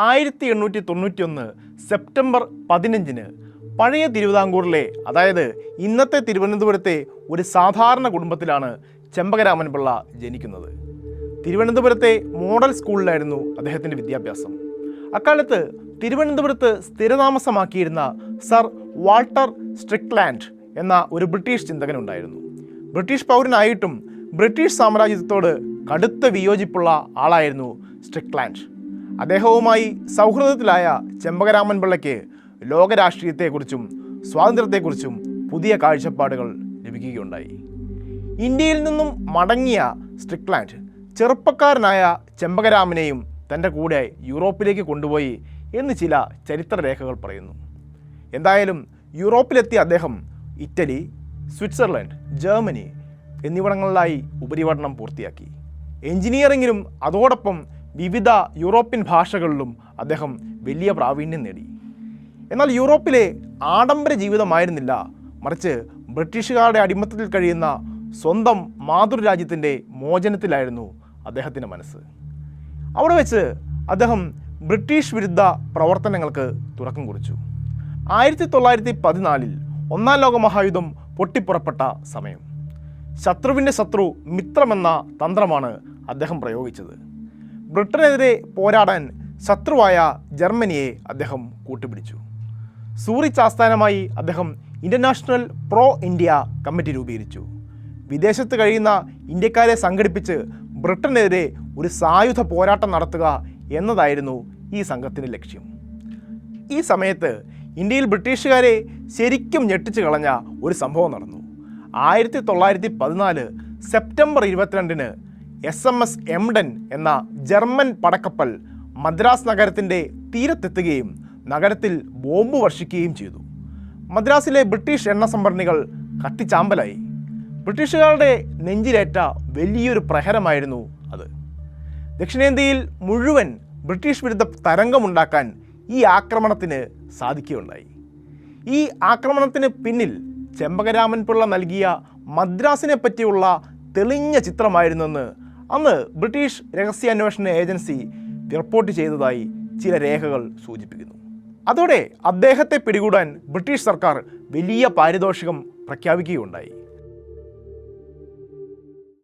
1891 September 15 പഴയ തിരുവിതാംകൂറിലെ, അതായത് ഇന്നത്തെ തിരുവനന്തപുരത്തെ ഒരു സാധാരണ കുടുംബത്തിലാണ് ചെമ്പകരാമൻ പിള്ള ജനിക്കുന്നത്. തിരുവനന്തപുരത്തെ മോഡൽ സ്കൂളിലായിരുന്നു അദ്ദേഹത്തിൻ്റെ വിദ്യാഭ്യാസം. അക്കാലത്ത് തിരുവനന്തപുരത്ത് സ്ഥിരതാമസമാക്കിയിരുന്ന സർ വാൾട്ടർ സ്ട്രിക്ലാൻഡ് എന്ന ഒരു ബ്രിട്ടീഷ് ചിന്തകനുണ്ടായിരുന്നു. ബ്രിട്ടീഷ് പൗരനായിട്ടും ബ്രിട്ടീഷ് സാമ്രാജ്യത്തോട് കടുത്ത വിയോജിപ്പുള്ള ആളായിരുന്നു സ്ട്രിക്ലാൻഡ്. അദ്ദേഹവുമായി സൗഹൃദത്തിലായ ചെമ്പകരാമൻ പിള്ളയ്ക്ക് ലോകരാഷ്ട്രീയത്തെക്കുറിച്ചും സ്വാതന്ത്ര്യത്തെക്കുറിച്ചും പുതിയ കാഴ്ചപ്പാടുകൾ ലഭിക്കുകയുണ്ടായി. ഇന്ത്യയിൽ നിന്നും മടങ്ങിയ സ്ട്രിക്ലാൻഡ് ചെറുപ്പക്കാരനായ ചെമ്പകരാമനെയും തൻ്റെ കൂടെ യൂറോപ്പിലേക്ക് കൊണ്ടുപോയി എന്ന് ചില ചരിത്രരേഖകൾ പറയുന്നു. എന്തായാലും യൂറോപ്പിലെത്തിയ അദ്ദേഹം ഇറ്റലി, സ്വിറ്റ്സർലൻഡ്, ജർമ്മനി എന്നിവിടങ്ങളിലായി ഉപരിപഠനം പൂർത്തിയാക്കി. എഞ്ചിനീയറിങ്ങിലും അതോടൊപ്പം വിവിധ യൂറോപ്യൻ ഭാഷകളിലും അദ്ദേഹം വലിയ പ്രാവീണ്യം നേടി. എന്നാൽ യൂറോപ്പിലെ ആഡംബര ജീവിതമായിരുന്നില്ല, മറിച്ച് ബ്രിട്ടീഷുകാരുടെ അടിമത്തത്തിൽ കഴിയുന്ന സ്വന്തം മാതൃരാജ്യത്തിൻ്റെ മോചനത്തിലായിരുന്നു അദ്ദേഹത്തിൻ്റെ മനസ്സ്. അവിടെ വെച്ച് അദ്ദേഹം ബ്രിട്ടീഷ് വിരുദ്ധ പ്രവർത്തനങ്ങൾക്ക് തുടക്കം കുറിച്ചു. 1914 ഒന്നാം ലോക മഹായുദ്ധം പൊട്ടിപ്പുറപ്പെട്ട സമയം. ശത്രുവിൻ്റെ ശത്രു മിത്രമെന്ന തന്ത്രമാണ് അദ്ദേഹം പ്രയോഗിച്ചത്. ബ്രിട്ടനെതിരെ പോരാടാൻ ശത്രുവായ ജർമ്മനിയെ അദ്ദേഹം കൂട്ടുപിടിച്ചു. സൂറിച്ച് ആസ്ഥാനമായി അദ്ദേഹം ഇൻ്റർനാഷണൽ പ്രോ ഇന്ത്യ കമ്മിറ്റി രൂപീകരിച്ചു. വിദേശത്ത് കഴിയുന്ന ഇന്ത്യക്കാരെ സംഘടിപ്പിച്ച് ബ്രിട്ടനെതിരെ ഒരു സായുധ പോരാട്ടം നടത്തുക എന്നതായിരുന്നു ഈ സംഘത്തിൻ്റെ ലക്ഷ്യം. ഈ സമയത്ത് ഇന്ത്യയിൽ ബ്രിട്ടീഷുകാരെ ശരിക്കും ഞെട്ടിച്ചു കളഞ്ഞ ഒരു സംഭവം നടന്നു. 1914 സെപ്റ്റംബർ 22 SMS എംഡൻ എന്ന ജർമ്മൻ പടക്കപ്പൽ മദ്രാസ് നഗരത്തിൻ്റെ തീരത്തെത്തുകയും നഗരത്തിൽ ബോംബ് വർഷിക്കുകയും ചെയ്തു. മദ്രാസിലെ ബ്രിട്ടീഷ് എണ്ണ സംഭരണികൾ കത്തിച്ചാമ്പലായി. ബ്രിട്ടീഷുകാരുടെ നെഞ്ചിലേറ്റ വലിയൊരു പ്രഹരമായിരുന്നു അത്. ദക്ഷിണേന്ത്യയിൽ മുഴുവൻ ബ്രിട്ടീഷ് വിരുദ്ധ തരംഗമുണ്ടാക്കാൻ ഈ ആക്രമണത്തിന് സാധിക്കുകയുണ്ടായി. ഈ ആക്രമണത്തിന് പിന്നിൽ ചെമ്പകരാമൻ പിള്ള നൽകിയ മദ്രാസിനെ പറ്റിയുള്ള തെളിഞ്ഞ ചിത്രമായിരുന്നെന്ന് അന്ന് ബ്രിട്ടീഷ് രഹസ്യാന്വേഷണ ഏജൻസി റിപ്പോർട്ട് ചെയ്തതായി ചില രേഖകൾ സൂചിപ്പിക്കുന്നു. അതോടെ അദ്ദേഹത്തെ പിടികൂടാൻ ബ്രിട്ടീഷ് സർക്കാർ വലിയ പാരിതോഷികം പ്രഖ്യാപിക്കുകയുണ്ടായി.